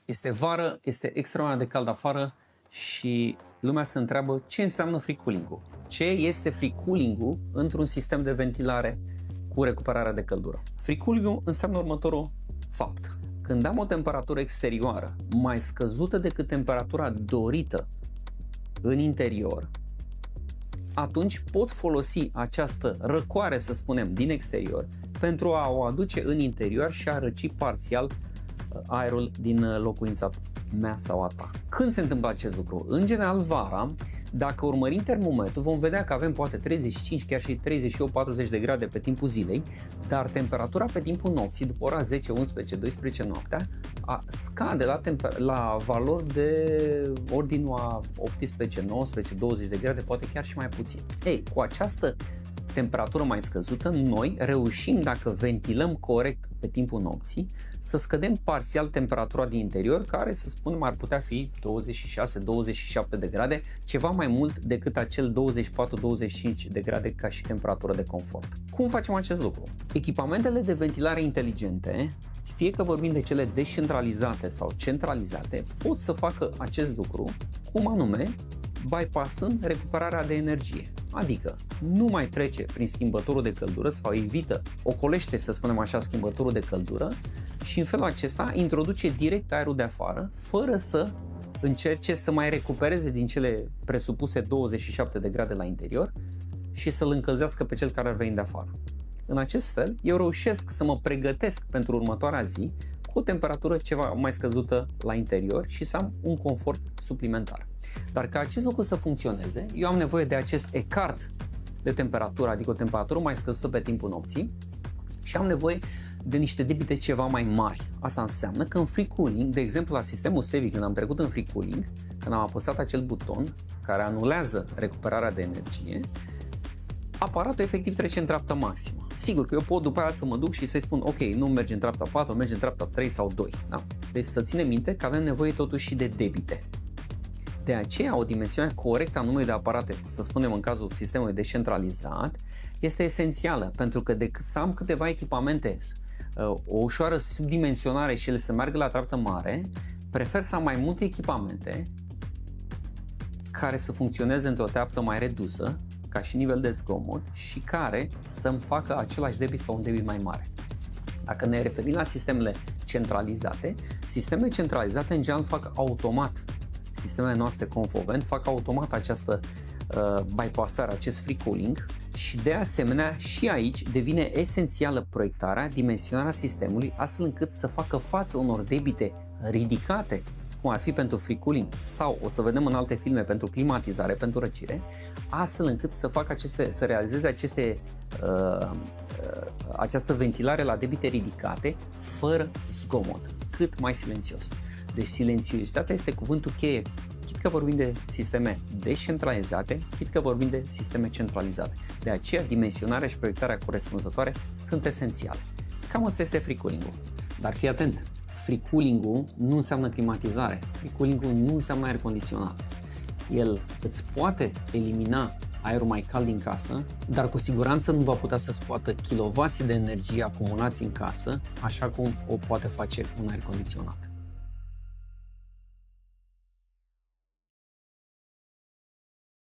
Este vară, este extraordinar de cald afară și lumea se întreabă ce înseamnă free cooling-ul. Ce este free cooling-ul într-un sistem de ventilare cu recuperarea de căldură? Free cooling-ul înseamnă următorul fapt. Când am o temperatură exterioară mai scăzută decât temperatura dorită în interior, atunci pot folosi această răcoare, să spunem, din exterior pentru a o aduce în interior și a răci parțial aerul din locuința mea sau a ta. Când se întâmplă acest lucru? În general vara, dacă urmărim termometrul, vom vedea că avem poate 35, chiar și 38-40 de grade pe timpul zilei, dar temperatura pe timpul nopții, după ora 10, 11, 12 noaptea, scade la valori de ordinul a 18, 19, 20 de grade, poate chiar și mai puțin. Ei, cu această temperatură mai scăzută, noi reușim, dacă ventilăm corect pe timpul nopții, să scădem parțial temperatura din interior, care, să spunem, ar putea fi 26-27 de grade, ceva mai mult decât acel 24-25 de grade ca și temperatură de confort. Cum facem acest lucru? Echipamentele de ventilare inteligente, fie că vorbim de cele descentralizate sau centralizate, pot să facă acest lucru, cum anume, bypassând recuperarea de energie. Adică nu mai trece prin schimbătorul de căldură sau evită, ocolește, să spunem așa, schimbătorul de căldură și în felul acesta introduce direct aerul de afară, fără să încerce să mai recupereze din cele presupuse 27 de grade la interior și să-l încălzească pe cel care ar veni de afară. În acest fel, eu reușesc să mă pregătesc pentru următoarea zi cu o temperatură ceva mai scăzută la interior și să am un confort suplimentar. Dar ca acest lucru să funcționeze, eu am nevoie de acest ecart de temperatură, adică o temperatură mai scăzută pe timpul nopții și am nevoie de niște debite ceva mai mari. Asta înseamnă că în free cooling, de exemplu la sistemul Sevi, când am trecut în free cooling, când am apăsat acel buton care anulează recuperarea de energie, aparatul efectiv trece în treaptă maximă. Sigur că eu pot după aia să mă duc și să-i spun ok, nu merge în treapta 4, merge în treapta 3 sau 2. Da? Deci să ținem minte că avem nevoie totuși și de debite. De aceea o dimensiune corectă a numărului de aparate, să spunem în cazul sistemului descentralizat, este esențială, pentru că decât să am câteva echipamente, o ușoară subdimensionare și ele să meargă la treaptă mare, prefer să am mai multe echipamente care să funcționeze într-o treaptă mai redusă, ca și nivel de zgomot, și care să-mi facă același debit sau un debit mai mare. Dacă ne referim la sistemele centralizate în general fac automat, sistemele noastre Confovent fac automat această bypassare, acest free cooling și de asemenea și aici devine esențială proiectarea, dimensionarea sistemului astfel încât să facă față unor debite ridicate, cum ar fi pentru free cooling sau o să vedem în alte filme pentru climatizare, pentru răcire, astfel încât să facă să realizeze această ventilare la debite ridicate fără zgomot, cât mai silențios. Deci silențiozitatea este cuvântul cheie, chit că vorbim de sisteme descentralizate, chit că vorbim de sisteme centralizate. De aceea dimensionarea și proiectarea corespunzătoare sunt esențiale. Cam asta este free cooling-ul. Dar fii atent, free cooling-ul nu înseamnă climatizare, free cooling-ul nu înseamnă aer condiționat. El îți poate elimina aerul mai cald din casă, dar cu siguranță nu va putea să scoată kilovații de energie acumulați în casă, așa cum o poate face un aer condiționat.